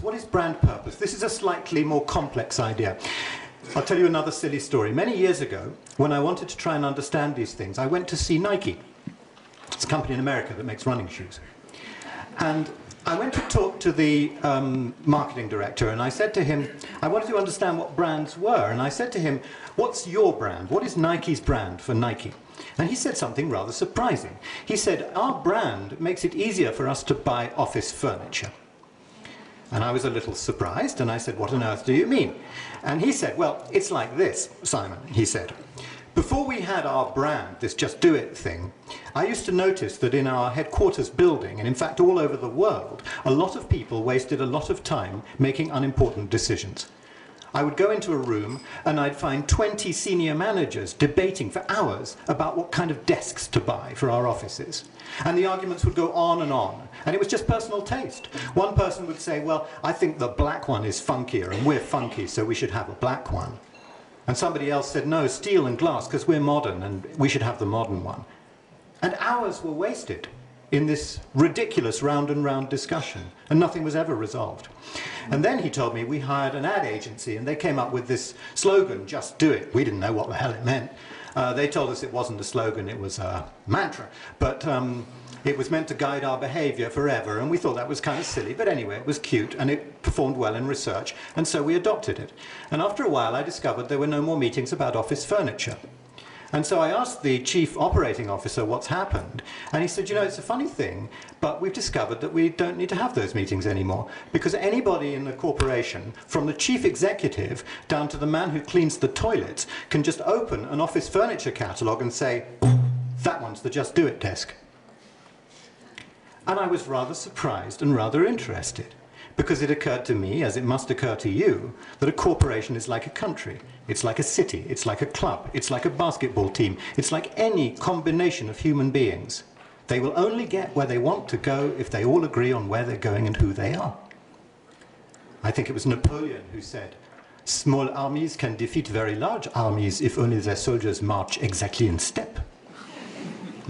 What is brand purpose? This is a slightly more complex idea. I'll tell you another silly story. Many years ago, when I wanted to try and understand these things, I went to see Nike. It's a company in America that makes running shoes. And I went to talk to the marketing director, and I said to him, I wanted to understand what brands were. And I said to him, what's your brand? What is Nike's brand for Nike? And he said something rather surprising. He said, our brand makes it easier for us to buy office furniture. And I was a little surprised, and I said, what on earth do you mean? And he said, well, it's like this, Simon, he said. Before we had our brand, this Just Do It thing, I used to notice that in our headquarters building, and in fact all over the world, a lot of people wasted a lot of time making unimportant decisions. I would go into a room and I'd find 20 senior managers debating for hours about what kind of desks to buy for our offices. And the arguments would go on, and it was just personal taste. One person would say, well, I think the black one is funkier, and we're funky, so we should have a black one. And somebody else said, no, steel and glass, because we're modern, and we should have the modern one. And hours were wasted in this ridiculous round and round discussion, and nothing was ever resolved. And then he told me we hired an ad agency, and they came up with this slogan, Just Do It. We didn't know what the hell it meant. They told us it wasn't a slogan, it was a mantra. But it was meant to guide our behavior forever, and we thought that was kind of silly. But anyway, it was cute, and it performed well in research, and so we adopted it. And after a while, I discovered there were no more meetings about office furniture. And so I asked the chief operating officer what's happened, and he said, you know, it's a funny thing, but we've discovered that we don't need to have those meetings anymore, because anybody in the corporation, from the chief executive down to the man who cleans the toilets, can just open an office furniture catalogue and say, that one's the Just Do It desk. And I was rather surprised and rather interested, because it occurred to me, as it must occur to you, that a corporation is like a country. It's like a city, it's like a club, it's like a basketball team, it's like any combination of human beings. They will only get where they want to go if they all agree on where they're going and who they are. I think it was Napoleon who said, small armies can defeat very large armies if only their soldiers march exactly in step.